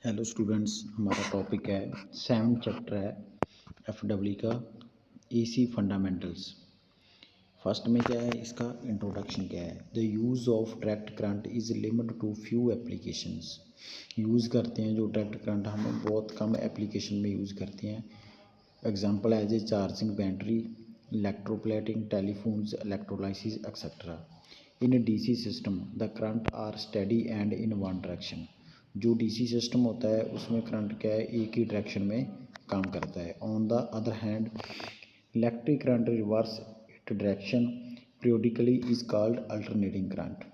Hello students, हमारा topic है 7 chapter है एफडब्ल्यू का एसी फंडामेंटल्स। फर्स्ट में क्या है, इसका इंट्रोडक्शन क्या है। The use of direct current is limited to few applications. Use करते हैं जो डायरेक्ट करंट हम बहुत कम एप्लीकेशन में यूज़ करते हैं। Example as a charging battery, electroplating, telephones, electrolysis etcetera. In a DC system the current are steady and in one direction. जो DC system होता है उसमें करंट क्या है, एक ही डायरेक्शन में काम करता है। On the other hand electric current reverse it direction periodically is called alternating current.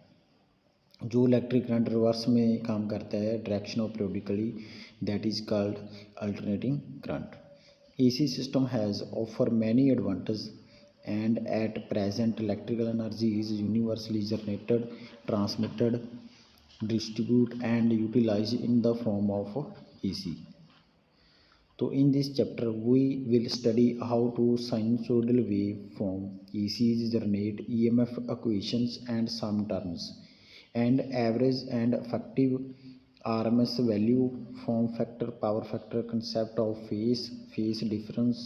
जो इलेक्ट्रिक करंट रिवर्स में काम करता है direction of periodically, that is called alternating current. AC system has offer many advantages, and at present electrical energy is universally generated, transmitted, distributed and utilized in the form of AC. So in this chapter we will study how to sinusoidal waveform ACs generate EMF equations and some terms, and average and effective RMS value, form factor, power factor, concept of phase difference,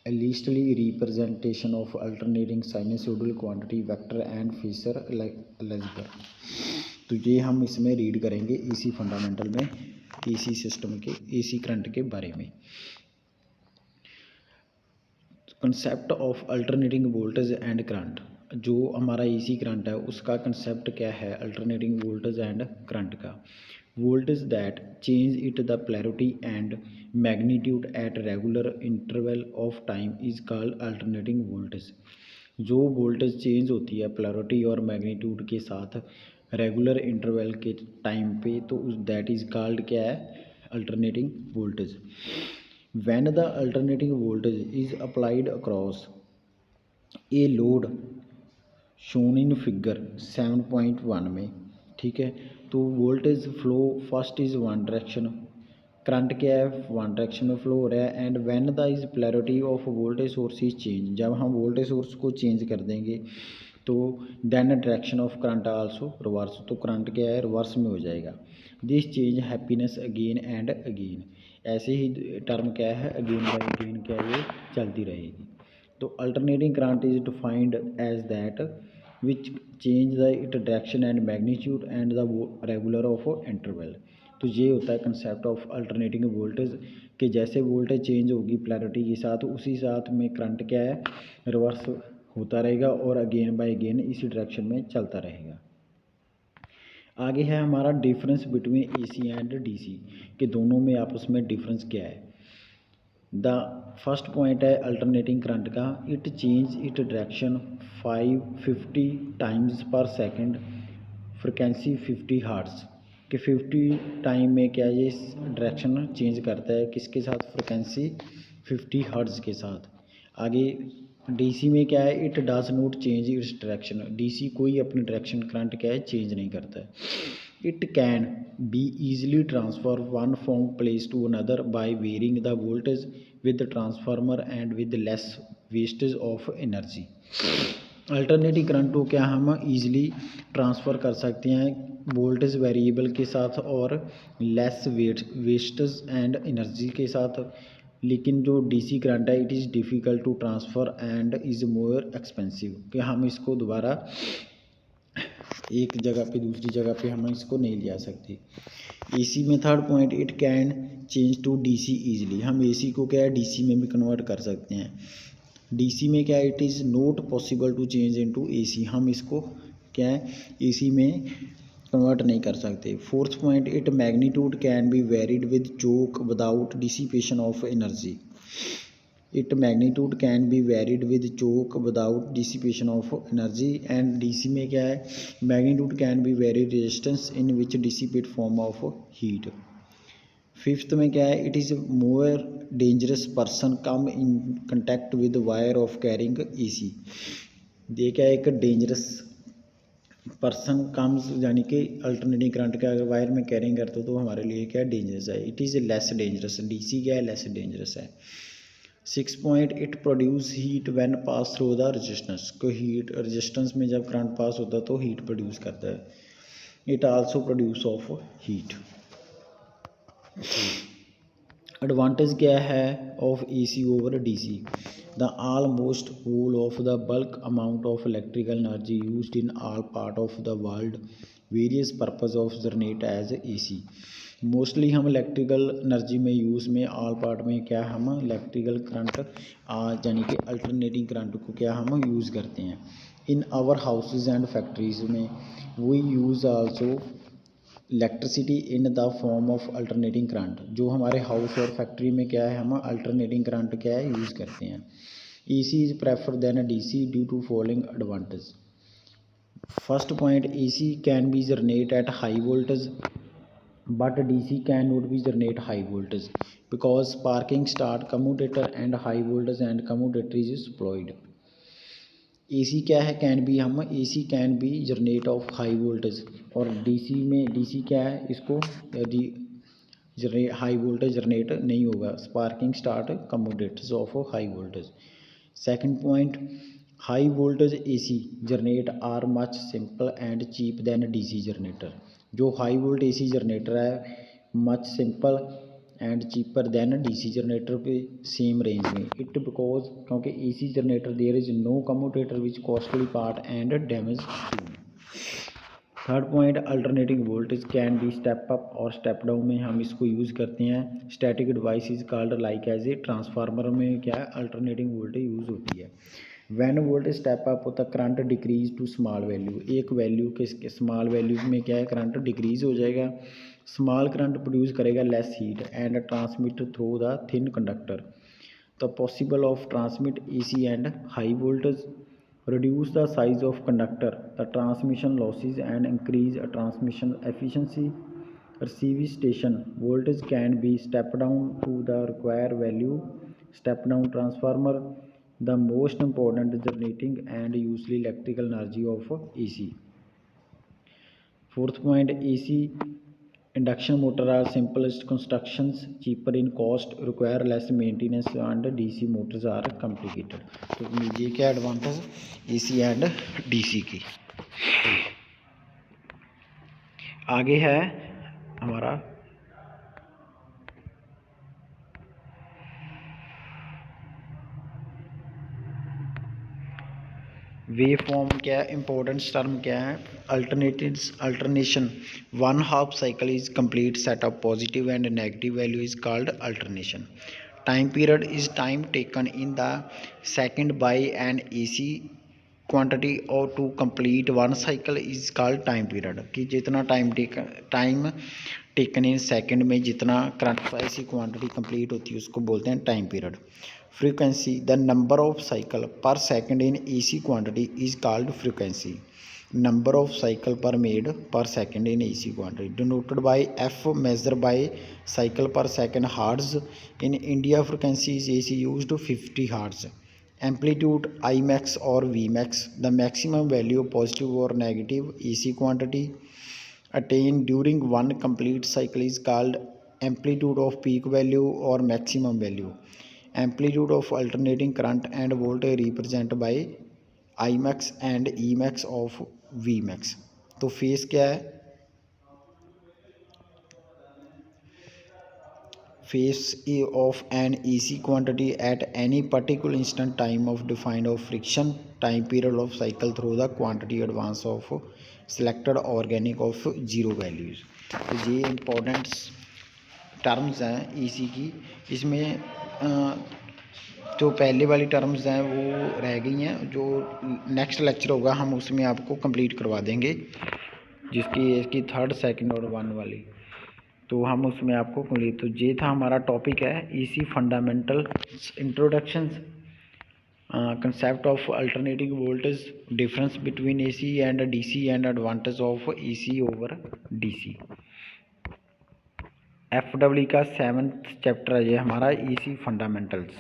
a leastly representation of alternating sinusoidal quantity vector and phasor algebra। तो ये हम इसमें read करेंगे AC fundamental में, AC system के AC current के बारे में। Concept of alternating voltage and current. जो हमारा एसी करंट है उसका कंसेप्ट क्या है, अल्टरनेटिंग वोल्टेज एंड करंट का। Voltage that change it the polarity and magnitude at regular interval of time is called alternating voltage. जो वोल्टेज चेंज होती है पोलैरिटी और मैग्नीट्यूड के साथ रेगुलर इंटरवल के टाइम पे, तो दैट इज कॉल्ड क्या है, alternating voltage. When the alternating voltage is applied across a load shown in figure 7.1 में, ठीक है, तो voltage flow first is one direction, current क्या है वन डायरेक्शन में फ्लो हो रहा है। And when the is polarity of voltage source is change, जब हम वोल्टेज सोर्स को चेंज कर देंगे तो then direction of current also reverse, तो करंट क्या है रिवर्स में हो जाएगा। This change happiness again and again, ऐसे ही टर्म क्या है अगेन बाय अगेन क्या है ये चलती रहेगी। तो alternating current is defined as that which change the it direction and magnitude and the regular of interval. तो ये होता है कंसेप्ट ऑफ अल्टरनेटिंग वोल्टेज कि जैसे वोल्टेज चेंज होगी पोलैरिटी के साथ, उसी साथ में करंट क्या है रिवर्स होता रहेगा और अगेन बाय अगेन इसी डायरेक्शन में चलता रहेगा। आगे है हमारा difference between AC and DC, कि दोनों में आपस में डिफरेंस क्या है। द फर्स्ट पॉइंट है अल्टरनेटिंग करंट का, it change it direction 550 times पर सेकंड, फ्रिक्वेंसी 50 हर्ट्ज, कि 50 टाइम में क्या ये डायरेक्शन चेंज करता है किसके साथ, फ्रिक्वेंसी 50 हर्ट्ज के साथ। आगे डीसी में क्या है, it does not change its direction, DC कोई अपनी डायरेक्शन करंट क्या है चेंज नहीं करता है। It can be easily transfer one from place to another by varying the voltage with transformer and with less wastage of energy. Alternative current को क्या हम ईजिली ट्रांसफ़र कर सकते हैं वोल्टेज वेरिएबल के साथ और लेस वेस्टेज एंड एनर्जी के साथ, लेकिन जो डीसी करंट है it is difficult to transfer and is more expensive, कि हम इसको दोबारा एक जगह पे दूसरी जगह पे हम इसको नहीं ले जा सकते। एसी में third point, it can change to DC easily, हम एसी को क्या है डीसी में भी कन्वर्ट कर सकते हैं। डीसी में क्या है, it is not possible to change into AC, हम इसको क्या है एसी में कन्वर्ट नहीं कर सकते। Fourth point, it magnitude can be varied with choke without dissipation of energy, it magnitude can be varied with choke without dissipation of energy. And DC में क्या है, magnitude can be very resistance in which dissipate form of heat. Fifth में क्या है, it is more dangerous person come in contact with wire of carrying AC, ये क्या है एक डेंजरस पर्सन कम्स, यानी कि अल्टरनेटिंग करंट का अगर वायर में कैरिंग करते हो तो हमारे लिए क्या डेंजरस है, it is less dangerous, DC क्या है लेस डेंजरस है। 6 point, it produce heat when pass through the resistance, को हीट रेजिस्टेंस में जब करंट पास होता है तो हीट प्रोड्यूस करता है। It also produce of heat. Advantage क्या है of AC over DC? The almost whole of the bulk amount of electrical energy used in all part of the world various purpose of generate as AC। Mostly हम electrical energy में use में all part में क्या हम electrical current यानी कि alternating current को क्या हम यूज़ करते हैं। In our houses and factories में we use also electricity in the form of alternating current. जो हमारे हाउस और फैक्ट्री में क्या है हम अल्टरनेटिंग करंट क्या है यूज़ करते हैं। AC is prefer than DC due to following advantage. First point, AC can be generate at high voltage but DC cannot be generate high voltage because sparking start commutator and high voltage and commutator is deployed। AC क्या है can be हम AC can be generate of high voltage और DC में DC क्या है इसको high voltage generate नहीं होगा। Sparking start commutators of high voltage. Second point, high voltage AC generate are much simple and cheap than DC generator. जो high volt AC generator है much simple and cheaper than DC generator पे same range में। It because क्योंकि AC generator there is no commutator which costly part and damage. Third point, alternating voltage can be step up और step down में हम इसको use करते हैं। Static device is called like as a transformer में क्या है अल्टरनेटिंग वोल्टेज यूज़ होती है। वैन वोल्टेज स्टेप अप होता है current decrease to small value. एक वैल्यू के स्मॉल वैल्यू में क्या है करंट डिक्रीज हो जाएगा। स्मॉल करंट प्रोड्यूस करेगा less heat and transmit through the thin conductor. The possible of transmit AC and high voltage reduce the size of conductor, the transmission losses and increase transmission efficiency। Receiving station voltage can be stepped down to the required value। Step down transformer the most important generating and usually electrical energy of AC। Fourth point, AC induction motor are simplest constructions, cheaper in cost, require less maintenance and DC motors are complicated। तो ये क्या advantage AC and DC की। आगे है हमारा wave form क्या है, importance term क्या है। Alternation, one half cycle is complete set of positive and negative value is called alternation. Time period is time taken in the second by an AC quantity और to complete one cycle is called time period. कि जितना time taken in second में जितना current AC quantity complete होती है उसको बोलते हैं time period. Frequency, the number of cycle per second in AC quantity is called frequency। Number of cycle per made per second in AC quantity denoted by F, measured by cycle per second hertz। In India frequency is AC used 50 hertz। Amplitude Imax or Vmax, the maximum value of positive or negative AC quantity attained during one complete cycle is called amplitude of peak value or maximum value। Amplitude of alternating current and voltage represented by Imax and Emax of Vmax। तो face क्या है, face of an AC quantity at any particular instant time of defined of friction time period of cycle through the quantity advance of selected organic of zero values। तो ये important terms हैं AC की। इसमें जो पहले वाली terms हैं वो रह गई हैं, जो नेक्स्ट लेक्चर होगा हम उसमें आपको कंप्लीट करवा देंगे, जिसकी इसकी थर्ड सेकंड और वन वाली, तो हम उसमें आपको कंप्लीट। तो ये था हमारा टॉपिक है AC fundamental introductions, concept of alternating voltage, difference between AC and DC and advantage of AC over DC। FEE का 7th चैप्टर है ये हमारा AC फंडामेंटल्स।